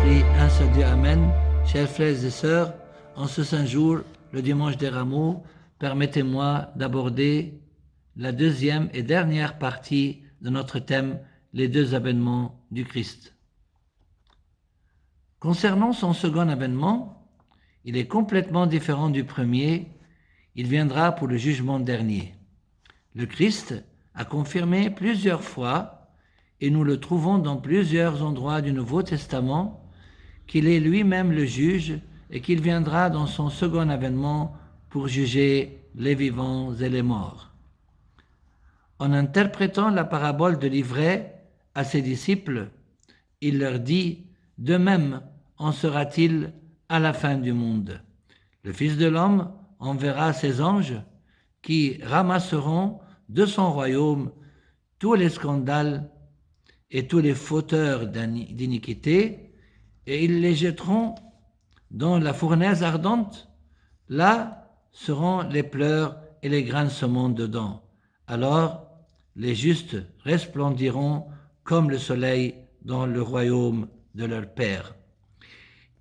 prie, un seul Dieu, Amen. Chers frères et sœurs, en ce saint jour, le dimanche des Rameaux, permettez-moi d'aborder la deuxième et dernière partie de notre thème, les deux avènements du Christ. Concernant son second avènement, il est complètement différent du premier, il viendra pour le jugement dernier. Le Christ a confirmé plusieurs fois, et nous le trouvons dans plusieurs endroits du Nouveau Testament, qu'il est lui-même le juge et qu'il viendra dans son second avènement pour juger les vivants et les morts. En interprétant la parabole de l'ivraie à ses disciples, il leur dit « De même en sera-t-il à la fin du monde. Le Fils de l'homme enverra ses anges qui ramasseront de son royaume tous les scandales et tous les fauteurs d'iniquité, et ils les jetteront dans la fournaise ardente. Là seront les pleurs et les grincements de dents. Alors les justes resplendiront comme le soleil dans le royaume de leur Père.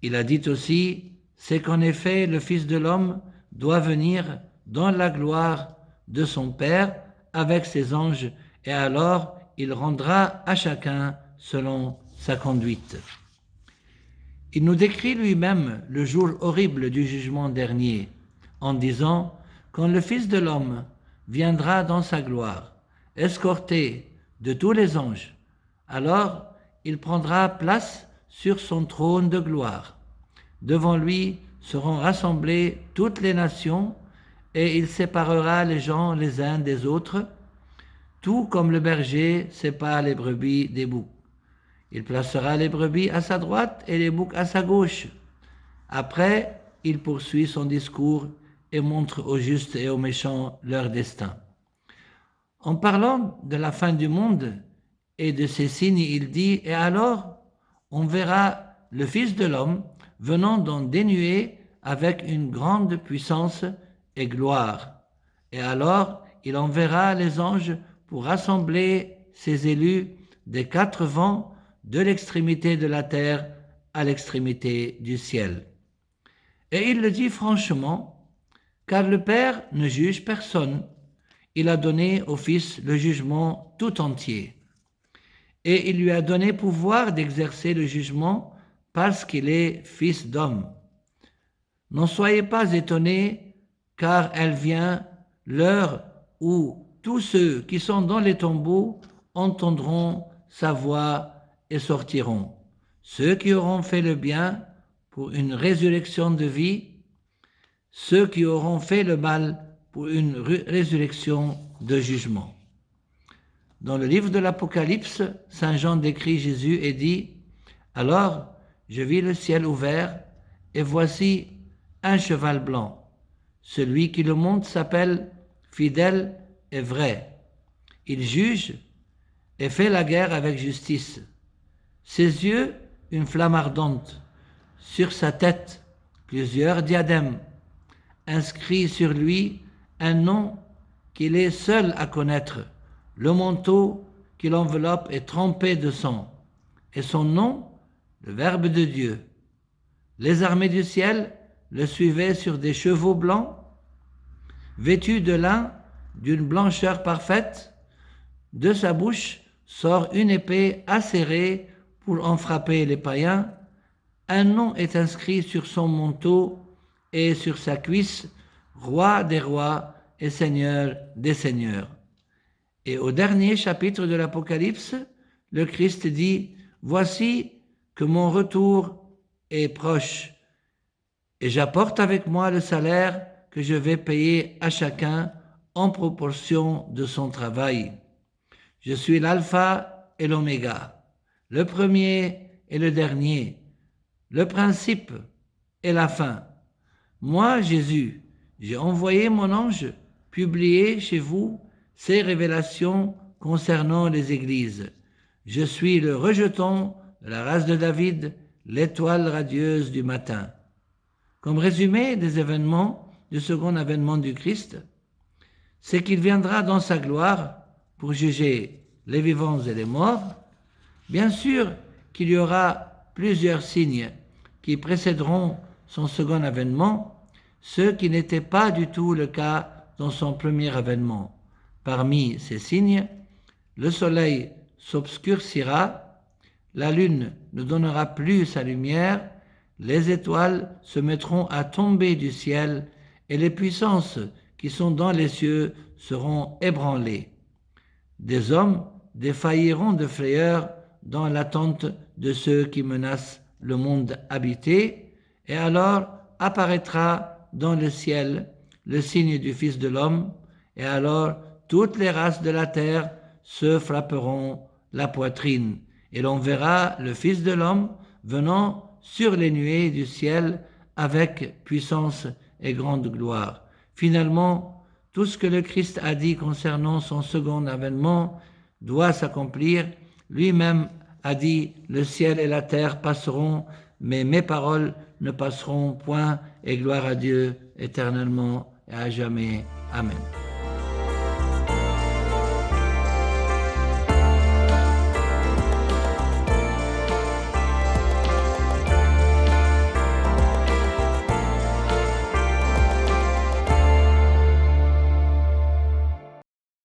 Il a dit aussi, c'est qu'en effet le Fils de l'homme doit venir dans la gloire de son Père avec ses anges, et alors il rendra à chacun selon sa conduite. Il nous décrit lui-même le jour horrible du jugement dernier, en disant « Quand le Fils de l'homme viendra dans sa gloire, escorté de tous les anges, alors il prendra place sur son trône de gloire. Devant lui seront rassemblées toutes les nations, et il séparera les gens les uns des autres, tout comme le berger sépare les brebis des boucs. Il placera les brebis à sa droite et les boucs à sa gauche. Après, il poursuit son discours et montre aux justes et aux méchants leur destin. En parlant de la fin du monde et de ses signes, il dit « Et alors, on verra le Fils de l'homme venant dans des nuées avec une grande puissance et gloire. Et alors, il enverra les anges pour rassembler ses élus des quatre vents, de l'extrémité de la terre à l'extrémité du ciel. » Et il le dit franchement, car le Père ne juge personne. Il a donné au Fils le jugement tout entier. Et il lui a donné pouvoir d'exercer le jugement parce qu'il est Fils d'homme. N'en soyez pas étonnés, car elle vient l'heure où tous ceux qui sont dans les tombeaux entendront sa voix et sortiront. Ceux qui auront fait le bien pour une résurrection de vie, ceux qui auront fait le mal pour une résurrection de jugement. Dans le livre de l'Apocalypse, Saint Jean décrit Jésus et dit « Alors je vis le ciel ouvert, et voici un cheval blanc. Celui qui le monte s'appelle Fidèle et Vrai. Il juge et fait la guerre avec justice. Ses yeux, une flamme ardente. Sur sa tête, plusieurs diadèmes. Inscrit sur lui un nom qu'il est seul à connaître. Le manteau qui l'enveloppe est trempé de sang. Et son nom, le Verbe de Dieu. Les armées du ciel le suivaient sur des chevaux blancs, vêtus de lin d'une blancheur parfaite. De sa bouche sort une épée acérée pour en frapper les païens. Un nom est inscrit sur son manteau et sur sa cuisse, Roi des rois et Seigneur des seigneurs. Et au dernier chapitre de l'Apocalypse, le Christ dit « Voici que mon retour est proche, et j'apporte avec moi le salaire que je vais payer à chacun en proportion de son travail. Je suis l'alpha et l'oméga, le premier et le dernier, le principe et la fin. Moi, Jésus, j'ai envoyé mon ange publier chez vous ces révélations concernant les églises. Je suis le rejeton de la race de David, l'étoile radieuse du matin. » Comme résumé des événements du second avènement du Christ, c'est qu'il viendra dans sa gloire pour juger les vivants et les morts. Bien sûr qu'il y aura plusieurs signes qui précéderont son second avènement, ce qui n'était pas du tout le cas dans son premier avènement. Parmi ces signes, le soleil s'obscurcira, la lune ne donnera plus sa lumière, les étoiles se mettront à tomber du ciel et les puissances qui sont dans les cieux seront ébranlées. Des hommes défailliront de frayeur dans l'attente de ceux qui menacent le monde habité, et alors apparaîtra dans le ciel le signe du Fils de l'homme, et alors toutes les races de la terre se frapperont la poitrine, et l'on verra le Fils de l'homme venant sur les nuées du ciel avec puissance et grande gloire. Finalement, tout ce que le Christ a dit concernant son second avènement doit s'accomplir. Lui-même a dit « Le ciel et la terre passeront, mais mes paroles ne passeront point, et gloire à Dieu éternellement et à jamais. Amen. »